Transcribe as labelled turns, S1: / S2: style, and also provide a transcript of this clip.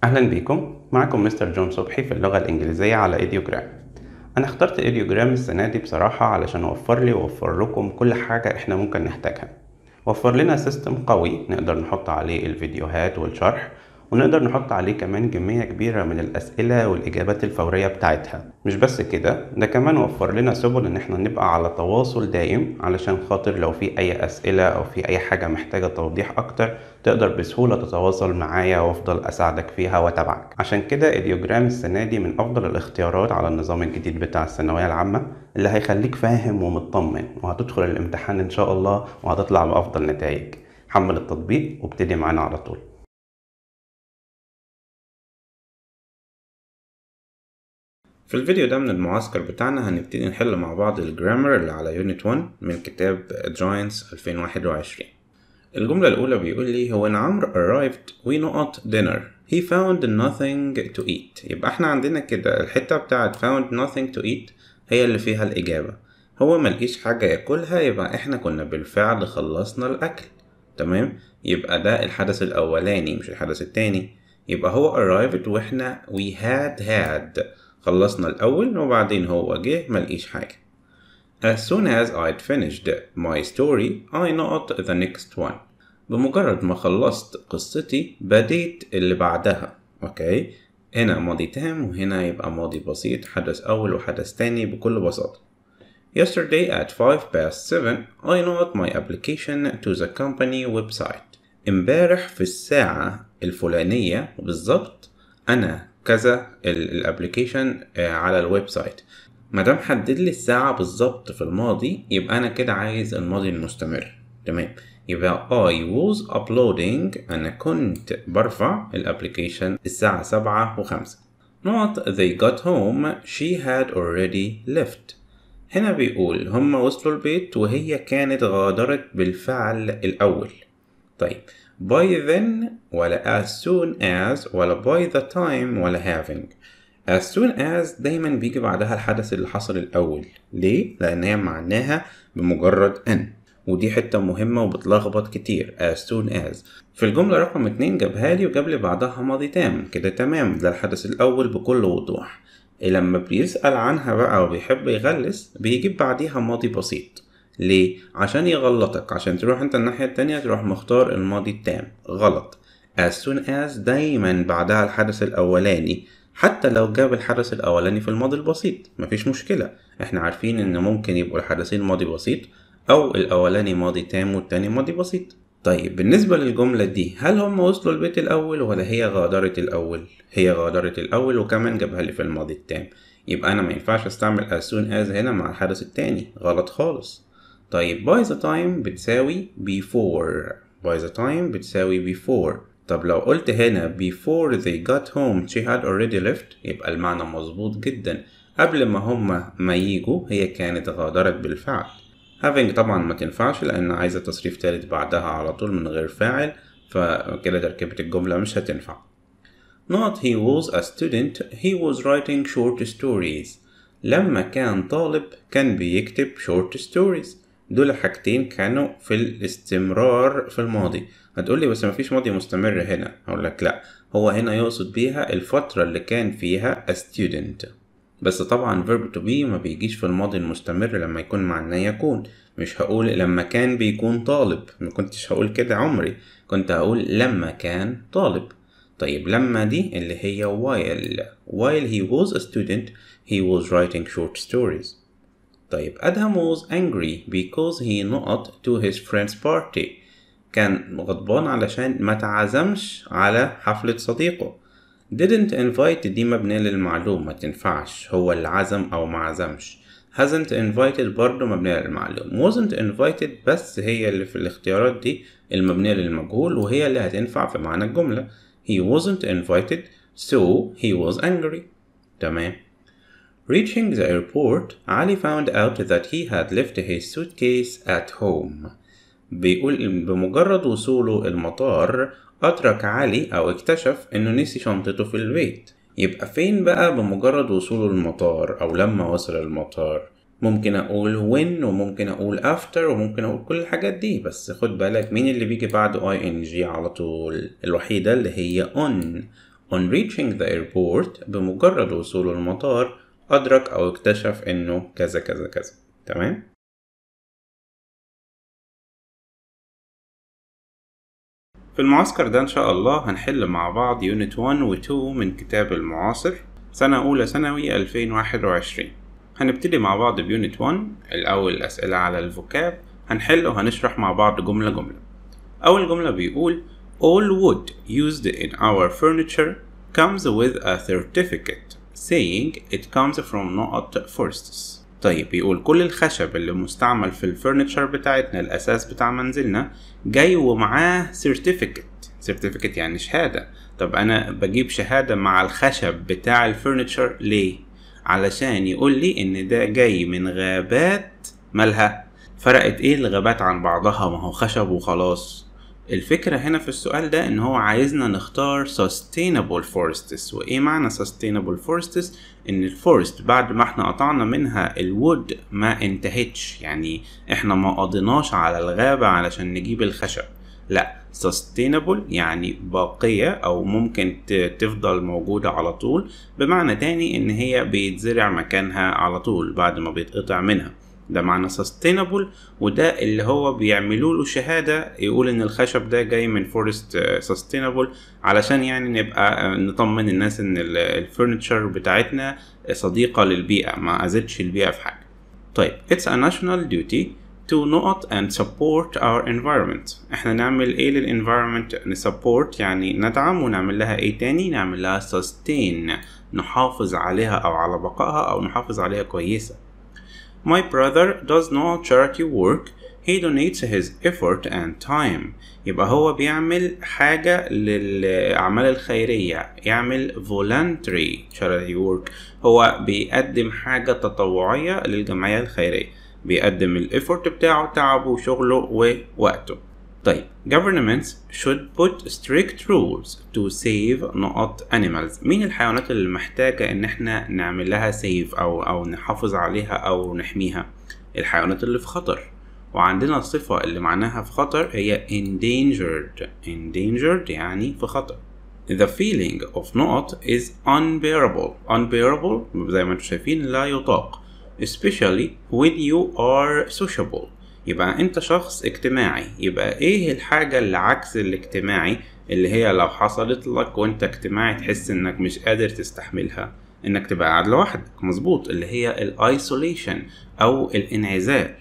S1: أهلا بيكم، معكم مستر جون صبحي في اللغة الإنجليزية على إيديوجرام. أنا اخترت إيديوجرام السنة دي بصراحة علشان أوفر لكم كل حاجة إحنا ممكن نحتاجها. وفر لنا سيستم قوي نقدر نحط عليه الفيديوهات والشرح، ونقدر نحط عليه كمان كمية كبيرة من الأسئلة والإجابات الفورية بتاعتها. مش بس كده، ده كمان وفر لنا سبل إن احنا نبقى على تواصل دايم، علشان خاطر لو في أي أسئلة أو في أي حاجة محتاجة توضيح أكتر تقدر بسهولة تتواصل معايا وأفضل أساعدك فيها وأتابعك. عشان كده إيديوجرام السنة دي من أفضل الاختيارات على النظام الجديد بتاع الثانوية العامة، اللي هيخليك فاهم ومطمن وهتدخل الامتحان إن شاء الله وهتطلع بأفضل نتائج. حمل التطبيق وابتدي معانا على طول. في الفيديو ده من المعسكر بتاعنا هنبتدي نحل مع بعض الجرامر اللي على يونت 1 من كتاب جاينتس 2021. الجملة الأولى بيقول لي هو when عمرو arrived we not dinner he found nothing to eat. يبقى احنا عندنا كده الحتة بتاعت found nothing to eat هي اللي فيها الإجابة. هو ملقيش حاجة ياكلها، يبقى احنا كنا بالفعل خلصنا الأكل. تمام، يبقى ده الحدث الأولاني مش الحدث التاني. يبقى هو arrived واحنا we had خلصنا الأول، وبعدين هو جه ملقيش حاجة. As soon as I'd finished my story I noted the next one. بمجرد ما خلصت قصتي بديت اللي بعدها. اوكي، هنا ماضي تام وهنا يبقى ماضي بسيط، حدث أول وحدث تاني بكل بساطة. Yesterday at 7:05 I noted my application to the company website. امبارح في الساعة الفلانية بالظبط أنا كذا الابليكيشن على الويب سايت. مادام حدد لي الساعة بالظبط في الماضي يبقى أنا كده عايز الماضي المستمر. تمام، يبقى I was uploading، أنا كنت برفع الابليكيشن الساعة 7:05. Not they got home she had already left. هنا بيقول هما وصلوا البيت وهي كانت غادرت بالفعل الأول. طيب by then ولا as soon as ولا by the time ولا having. as soon as دايما بيجي بعدها الحدث اللي حصل الأول. ليه؟ لأن هي معناها بمجرد أن، ودي حتة مهمة وبتلخبط كتير. as soon as في الجملة رقم 2 جابها لي وجاب لي بعدها ماضي تام كده. تمام، ده الحدث الأول بكل وضوح. لما بيسأل عنها بقى وبيحب يغلس بيجيب بعديها ماضي بسيط. ليه؟ عشان يغلطك، عشان تروح انت الناحية التانية تروح مختار الماضي التام. غلط. as soon as دايما بعدها الحدث الأولاني، حتى لو جاب الحدث الأولاني في الماضي البسيط مفيش مشكلة. احنا عارفين ان ممكن يبقوا الحدثين ماضي بسيط او الأولاني ماضي تام والتاني ماضي بسيط. طيب بالنسبة للجملة دي هل هم وصلوا البيت الأول ولا هي غادرت الأول؟ هي غادرت الأول وكمان جابها لي في الماضي التام. يبقى أنا ما ينفعش استعمل as soon as هنا مع الحدث التاني، غلط خالص. طيب by the time بتساوي before. by the time بتساوي before. طب لو قلت هنا before they got home she had already left يبقى المعنى مظبوط جدا. قبل ما هما ما يجوا هي كانت غادرت بالفعل. having طبعا ما تنفعش لأن عايزة تصريف تالت بعدها على طول من غير فاعل، فكده تركيبة الجملة مش هتنفع. Not he was a student he was writing short stories. لما كان طالب كان بيكتب short stories. دول حاجتين كانوا في الاستمرار في الماضي. هتقولي بس مفيش ماضي مستمر هنا، هقولك لأ، هو هنا يقصد بيها الفترة اللي كان فيها a student. بس طبعا verb to be ما بيجيش في الماضي المستمر لما يكون معناه يكون. مش هقول لما كان بيكون طالب، ما كنتش هقول كده عمري، كنت هقول لما كان طالب. طيب لما دي اللي هي while he was a student he was writing short stories. طيب Adam was angry because he not to his friend's party. كان غضبان علشان ما تعزمش على حفلة صديقه. didn't invite دي مبنية للمعلوم ما تنفعش، هو اللي عزم أو ما عزمش. hasn't invited برضه مبنية للمعلوم. wasn't invited بس هي اللي في الاختيارات دي المبنية للمجهول وهي اللي هتنفع في معنى الجملة. he wasn't invited so he was angry. تمام. Reaching the airport Ali found out that he had left his suitcase at home. بيقول بمجرد وصوله المطار أدرك علي أو اكتشف إنه نسي شنطته في البيت. يبقى فين بقى بمجرد وصوله المطار أو لما وصل المطار؟ ممكن أقول when وممكن أقول after وممكن أقول كل الحاجات دي، بس خد بالك مين اللي بيجي بعد ing على طول؟ الوحيدة اللي هي on. On reaching the airport بمجرد وصوله المطار أدرك أو اكتشف إنه كذا كذا كذا. تمام؟ في المعسكر ده إن شاء الله هنحل مع بعض يونت 1 و 2 من كتاب المعاصر سنة أولى ثانوي 2021. هنبتدي مع بعض بيونت 1. الأول أسئلة على الفوكاب هنحل وهنشرح مع بعض جملة جملة. أول جملة بيقول All wood used in our furniture comes with a certificate saying it comes from not forests. طيب بيقول كل الخشب اللي مستعمل في الفرنتشر بتاعتنا الأساس بتاع منزلنا جاي ومعاه certificate يعني شهادة. طب أنا بجيب شهادة مع الخشب بتاع الفرنتشر ليه؟ علشان يقول لي إن ده جاي من غابات مالها. فرقت إيه الغابات عن بعضها؟ ما هو خشب وخلاص. الفكرة هنا في السؤال ده إن هو عايزنا نختار sustainable forests. وإيه معنى sustainable forests؟ إن الفورست بعد ما احنا قطعنا منها الوود ما انتهتش، يعني احنا ما قضيناش على الغابة علشان نجيب الخشب. لا، sustainable يعني باقية أو ممكن تفضل موجودة على طول، بمعنى تاني إن هي بيتزرع مكانها على طول بعد ما بيتقطع منها. ده معنى sustainable، وده اللي هو بيعملوا له شهادة يقول ان الخشب ده جاي من فورست sustainable، علشان يعني نبقى نطمن الناس ان الفرنتشر بتاعتنا صديقة للبيئة، ما أذتش البيئة في حاجة. طيب it's a national duty to note and support our environment. احنا نعمل ايه للenvironment؟ نسبورت يعني ندعم، ونعمل لها ايه تاني؟ نعمل لها sustain، نحافظ عليها او على بقائها او نحافظ عليها كويسة. My brother does no charity work. He donates his effort and time. يبقى هو بيعمل حاجة للأعمال الخيرية، يعمل voluntary charity work. هو بيقدم حاجة تطوعية للجمعية الخيرية، بيقدم الإفورت بتاعه، تعبه وشغله ووقته. طيب governments should put strict rules to save not animals. مين الحيوانات اللي محتاجة ان احنا نعمل لها save او نحافظ عليها او نحميها؟ الحيوانات اللي في خطر. وعندنا الصفة اللي معناها في خطر هي endangered يعني في خطر. The feeling of not is unbearable زي ما انتم شايفين لا يطاق، especially when you are sociable. يبقى انت شخص اجتماعي. يبقى ايه الحاجة اللي عكس الاجتماعي اللي هي لو حصلت لك وانت اجتماعي تحس انك مش قادر تستحملها؟ انك تبقى قاعد لوحدك. مظبوط، اللي هي الايسوليشن او الانعزال.